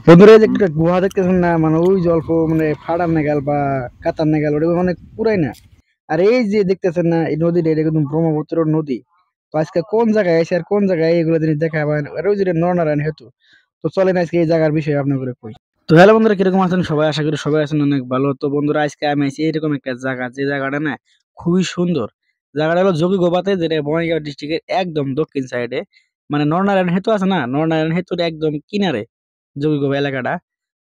বন্ধুরা এই যে একটা গুহা দেখতেছেন না, মানে ওই যে অল্প মানে ফাড়ার নাগাল বা কাতার নাগাল ওটা অনেক পুরাই না। আর এই যে দেখতেছেন না এই নদীটা, এটা কিন্তু ব্রহ্মপুত্র নদী। তো আজকে কোন জায়গায় এসে আর কোন জায়গায় এগুলো জিনিস দেখাবেন, আর ওই যে নরনারায়ণ হেতু। তো চলেন আজকে এই জায়গার বিষয়ে আপনাদের কই। তো হ্যালো বন্ধুরা, কিরকম আছেন সবাই? আশা করি সবাই আছেন অনেক ভালো। তো বন্ধুরা আজকে আমি আছি এরকম একটা জায়গা, যে জায়গাটা না খুবই সুন্দর। জায়গাটা হলো যোগীগোপাতে, যেটা বঙ্গাইগাঁও ডিস্ট্রিক্টের একদম দক্ষিণ সাইডে। মানে নরনারায়ণ হেতু আছে না, নরনারায়ণ হেতুর একদম কিনারে যোগীগোপা এলাকাটা।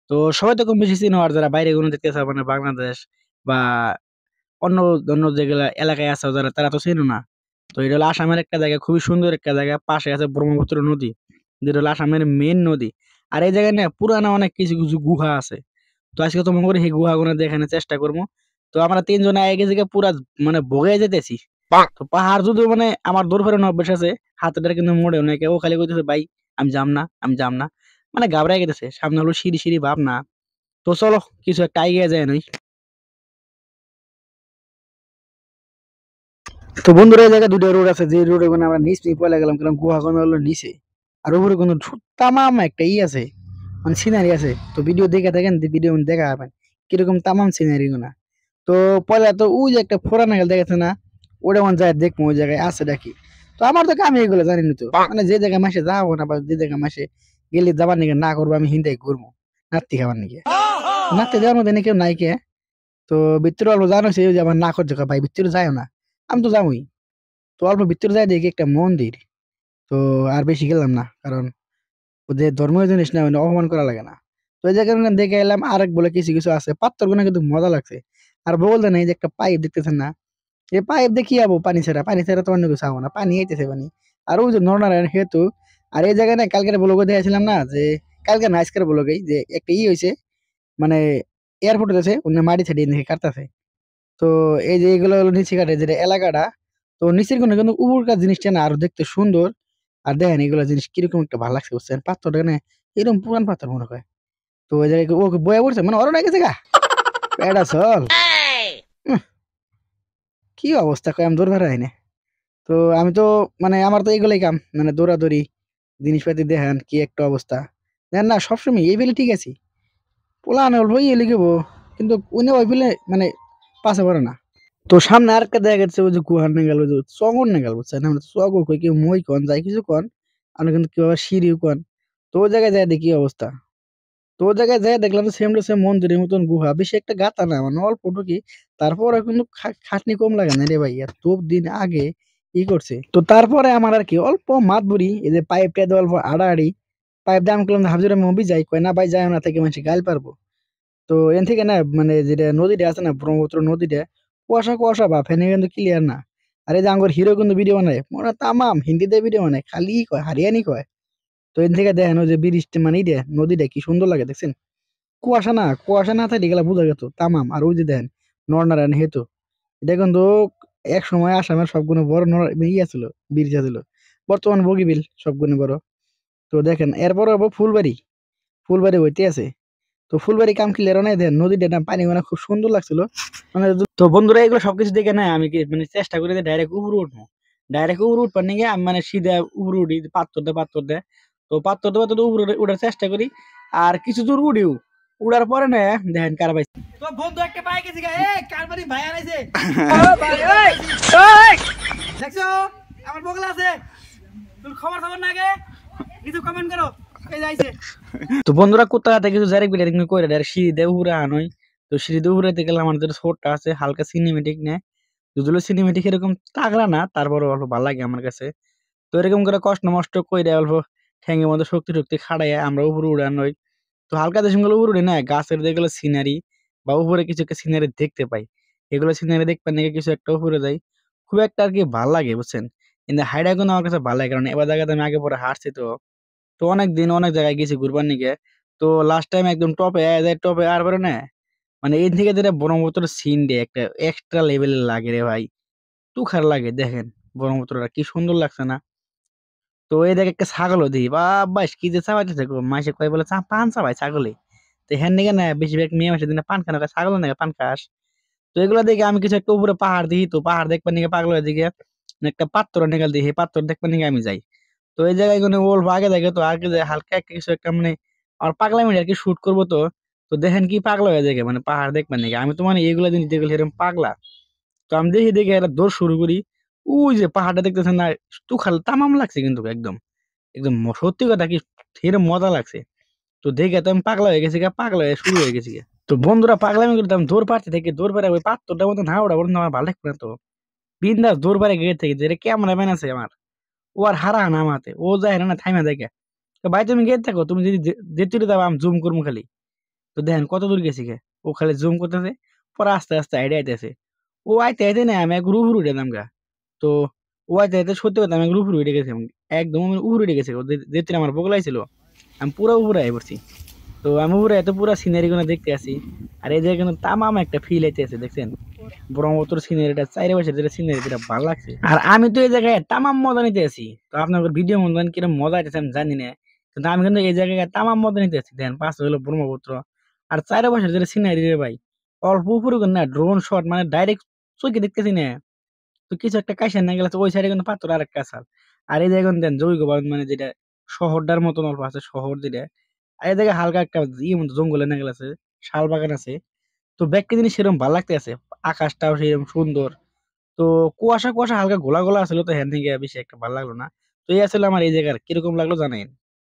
তো সবাই তো কম বেশি চিনো, আর যারা বাইরে কোনো দেখতেছে মানে বাংলাদেশ বা অন্য অন্য যেগুলা এলাকায় আছে যারা, তারা তো চিনো না। তো এটা হলো আসামের একটা জায়গা, খুবই সুন্দর একটা জায়গা। পাশে আছে ব্রহ্মপুত্র নদী, যেটা হলো আসামের মেন নদী। আর এই জায়গায় না পুরানা অনেক কিছু কিছু গুহা আছে। তো আজকে তো মনে করি সেই গুহা গুলো দেখানোর চেষ্টা করবো। তো আমরা তিনজনে আগে থেকে পুরা মানে বগে যেতেছি। তো পাহাড় যদিও মানে আমার দৌড় ফেরানো অভ্যাস আছে, হাতের কিন্তু মোড়ে অনেকে ও খালি কইতেছে ভাই আমি যাম না, আমি যাম না। মানে ঘাবড়াই গেতেছে, সামনে হলো সিঁড়ি সিঁড়ি ভাব না। তো চলো কিছু একটা এগিয়ে যায় নই। তো বন্ধুরা এই জায়গায় দুটো রোড আছে, যে রোডে কোনো আমরা নিচ দিয়ে পয়লা গেলাম, কারণ গুহা কোনো হলো নিচে। আর উপরে কোনো তামাম একটা আছে, মানে সিনারি আছে। তো ভিডিও দেখে দেখেন, ভিডিও দেখা পাবেন কিরকম তামাম সিনারি গুনা। তো পয়লা তো ওই যে একটা ফোরা নাগাল দেখাচ্ছে না, ওটা মন যায় দেখবো ওই জায়গায় আছে নাকি। তো আমার তো আমি এগুলো জানি না। তো মানে যে জায়গায় মাসে যাবো না, বা যে জায়গায় মাসে গেলে যাবার নাকি না করবো, আমি হিন্দাই ঘুরবো নাত্তি খাবার নাকি। নাত্তি দেওয়ার মধ্যে কেউ নাই কে। তো ভিতরে অল্প জানো সে যে আমার না করছে ভাই ভিতরে যায় না, আমি তো যাবোই। তো অল্প ভিতরে যাই দেখি একটা মন্দির। তো আর বেশি গেলাম না, কারণ ওদের ধর্মীয় জিনিস না, মানে অপমান করা লাগে না। তো এই জায়গায় দেখে এলাম আরেক বলে কিছু কিছু আছে পাত্তর গুলো, কিন্তু মজা লাগছে। আর বলতে নেই যে একটা পাইপ দেখতেছেন না, এই পাইপ দেখি যাবো পানি ছাড়া, পানি ছাড়া তো অন্য কিছু হবো না, পানি আইতেছে পানি। আর ওই যে নরনারায়ণ হেতু। আর এই জায়গায় না কালকের ব্লগে দেখেছিলাম না, যে কালকে না আজকের ব্লগেই যে একটা হয়েছে, মানে এয়ারপোর্টে আছে অন্য মাটি ছাড়িয়ে নিয়ে কাটতেছে। তো এই যে এগুলো হলো নিচে কাটে যেটা এলাকাটা। তো নিচের কোনো কিন্তু উপরকার জিনিসটা না আরো দেখতে সুন্দর। আর দেখেন এগুলো জিনিস কিরকম একটা ভালো লাগছে বুঝছেন, পাথরটা না এরকম পুরান পাথর মনে হয়। তো ওই জায়গায় ওকে বয়া পড়ছে, মানে অরণ গেছে গা এটা চল। উহ, কি অবস্থা কয় আমি দৌড় বেড়াই না। তো আমি তো মানে আমার তো এগুলাই কাম, মানে দৌড়াদৌড়ি জিনিসপাতি দেখেন কি একটা অবস্থা। দেখেন না সবসময় এই বেলে ঠিক আছে, পোলা আনে অল্প ইয়ে লিখবো, কিন্তু উনি ওই বেলে মানে পাশে পড়ে না। তো সামনে আরেকটা দেখা গেছে ওই যে গুহার নেগাল, ওই যে চগর নেগাল বুঝছেন, আমরা চগর কই, কেউ মই কন যাই কিছু কন, আমরা কিন্তু কেউ আবার সিঁড়িও কন। তো ওই জায়গায় যায় দেখি অবস্থা। তো ওই জায়গায় যায় দেখলাম সেম টু সেম মন্দিরের মতন গুহা, বেশি একটা গাতা না, মানে অল্প ঢুকি। তারপরে কিন্তু খাটনি কম লাগে না রে ভাই, এত দিন আগে ই করছে। তো তারপরে আমার আর কি অল্প মাত বুড়ি এই যে পাইপটা দিয়ে অল্প আড়াআড়ি পাইপ দাম করলাম, হাফজুরে মুভি যাই কয় না ভাই যায় না, থেকে মানুষ গাইল পারবো। তো এন থেকে না মানে যেটা নদীটা আছে না ব্রহ্মপুত্র নদীটা, কুয়াশা কুয়াশা বা ফেনে কিন্তু ক্লিয়ার না। আর এই যে আঙ্গুর হিরো কিন্তু ভিডিও বানায় মনে হয় তামাম হিন্দিতে ভিডিও বানায়, খালি কয় হারিয়ানি কয়। তো এন থেকে দেখেন ওই যে ব্রিজটা মানে ইটা নদীটা কি সুন্দর লাগে দেখছেন। কুয়াশা না, কুয়াশা না থাকলে গেলা বোঝা যেত তামাম। আর ওই যে দেখেন নরনারায়ণ হেতু, এটা কিন্তু এক সময় আসামের সবগুলো বড় ইয়া ছিল, ব্রিজ ছিল। বর্তমান বগিবিল সবগুলো বড়। তো দেখেন এরপরে হবো ফুলবাড়ি, ফুলবাড়ি হইতে আছে। তো ফুলবাড়ি কাম ক্লিয়ার নাই, দেন নদীটা না পানি মানে খুব সুন্দর লাগছিল। মানে তো বন্ধুরা এগুলো সবকিছু দেখে না আমি কি মানে চেষ্টা করি যে ডাইরেক্ট উপরে উঠবো। ডাইরেক্ট উপরে উঠবার নিয়ে আমি মানে সিধা উপরে উঠি, পাত্তর দে। তো পাত্তর দেওয়া তো উপরে উঠার চেষ্টা করি। আর কিছু দূর উঠিও, উড়ার পরে না দেখেন কার পাইছি। তো বন্ধু একটা পাই গেছি গা, এই কার বাড়ি ভাই আনাইছে ও ভাই এই এই দেখছো আমার বগলা আছে, তুমি খবর খবর না গে কিছু কমেন্ট করো, এই যাইছে। তো বন্ধুরা কোথা থেকে কিছু ডাইরেক্ট বিডারিং করে ডাইরেক্ট সিঁড়ি দিয়ে উপরে আনোই। তো সিঁড়ি দিয়ে উপরে গেলে আমাদের শোটটা আছে হালকা সিনেমেটিক নেয়, যদিও সিনেমেটিক এরকম তাগড়া না, তারপরে অল্প ভালো লাগে আমার কাছে। তো এরকম করে কষ্ট মষ্ট কইরা অল্প ঠ্যাঙের মধ্যে শক্তি টক্তি খাড়াইয়া আমরা উপরে উড়ানোই। তো হালকা দেশগুলো উপরে উড়ি না গাছের যেগুলো সিনারি বা উপরে কিছু একটা সিনারি দেখতে পাই, এগুলো সিনারি দেখবার নাকি কিছু একটা উপরে যাই, খুব একটা আর কি ভাল লাগে বুঝছেন। কিন্তু হাইডা কিন্তু আমার কাছে ভালো লাগে, কারণ এবার জায়গাতে আমি আগে পরে হাঁটছি। তো তো অনেক দিন অনেক জায়গায় গেছি ঘুরবার নিকে। তো লাস্ট টাইম একদম টপে যায়, টপে আর পারে না, মানে এই থেকে যেটা ব্রহ্মপুত্র সিন ডে একটা এক্সট্রা লেভেলের লাগে রে ভাই, তুখার লাগে দেখেন ব্রহ্মপুত্রটা কি সুন্দর লাগছে না। তো এই দেখ একটা ছাগলও দিই বা বাস কি যে চাবাইতেছে গো, মাসে কয় বলে পান চাবাই ছাগলে। তো হ্যান নিকে না বেশিরভাগ মেয়ে মাসে দিনে পান খানো ছাগল না পান খাস। তো এগুলো দেখে আমি কিছু একটা উপরে পাহাড় দিই, তো পাহাড় দেখবার নিকে পাগল হয়ে দিকে একটা পাত্র নিকাল দিই, পাত্র দেখবার নিকে আমি যাই। তো এই জায়গায় কোনো ওল আগে দেখে, তো আগে যায় হালকা একটা কিছু একটা মানে আর পাগলামি আর কি শুট করবো তো। তো দেখেন কি পাগলা হয়ে যায় মানে পাহাড় দেখবেন নাকি, আমি তো মানে এইগুলা জিনিস দেখলে এরকম পাগলা। তো আমি দেখি দেখি একটা দৌড় শুরু করি। ওই যে পাহাড়টা দেখতেছেন না, তুখাল তামাম লাগছে কিন্তু একদম, একদম সত্যি কথা কি এরকম মজা লাগছে। তো দেখে তো আমি পাগলা হয়ে গেছি গা, পাগলা হয়ে শুরু হয়ে গেছি গা। তো বন্ধুরা পাগলামি করতাম দৌড় পাড়তে থেকে, দৌড় পাড়ে ওই পাথরটার মতো না ওটা বলুন আমার ভালো লাগবে না তো। বিন্দাস দৌড় পাড়ে গেট থেকে, যে ক্যামেরাম্যান আছে আমার, ও আর হারা না আমাতে, ও যায় না থাইমা দেখে। তো ভাই তুমি গেট থাকো, তুমি যদি যেতে যাবো আমি জুম করবো খালি। তো দেখেন কত দূর গেছি গে, ও খালি জুম করতেছে, পরে আস্তে আস্তে আইডে আইতেছে। ও আইতে আইতে না আমি এক উপরে উঠে গেলাম গা। তো ও আইতে আইতে সত্যি কথা আমি এক উপরে উঠে গেছি, একদম আমি উপরে উঠে গেছি, ও যেতে আমার বগলাই ছিল, আমি পুরো উপরে আই পড়ছি। তো আমি উপরে এত পুরো সিনারি গুলো দেখতে আসি। আর এই জায়গায় কিন্তু তামাম একটা ফিল আইতে আছে দেখছেন, ব্রহ্মপুত্র সিনারিটা চাইরে বসে যেটা সিনারি যেটা ভালো লাগছে। আর আমি তো এই জায়গায় তামাম মজা নিতে আছি। তো আপনাদের ভিডিও মনে করেন কিরকম মজা আইতেছে আমি জানি না, কিন্তু আমি কিন্তু এই জায়গায় তামাম মজা নিতে আছি। দেখেন পাশে হলো ব্রহ্মপুত্র, আর চাইরে বসে যেটা সিনারি রে ভাই, অল্প উপরে না ড্রোন শট মানে ডাইরেক্ট চোখে দেখতেছি না। তো কিছু একটা কাইসা না গেলে তো ওই সাইডে কিন্তু পাথর আর একটা আছে। আর এই জায়গায় দেন জৈব বাগান মানে যেটা শহরটার মতন অল্প আছে শহর যেটা। আর এই জায়গায় হালকা একটা ইয়ে মতো জঙ্গলে না গেলে আছে, শাল বাগান আছে। তো ব্যাগকে জিনিস সেরকম ভালো লাগতে আছে, আকাশটাও সেরকম সুন্দর। তো কুয়াশা কুয়াশা হালকা গোলা গোলা আসলে তো হ্যান্ড থেকে বেশি একটা ভালো লাগলো না। তো এই আসলে আমার এই জায়গার কিরকম লাগলো জানেন।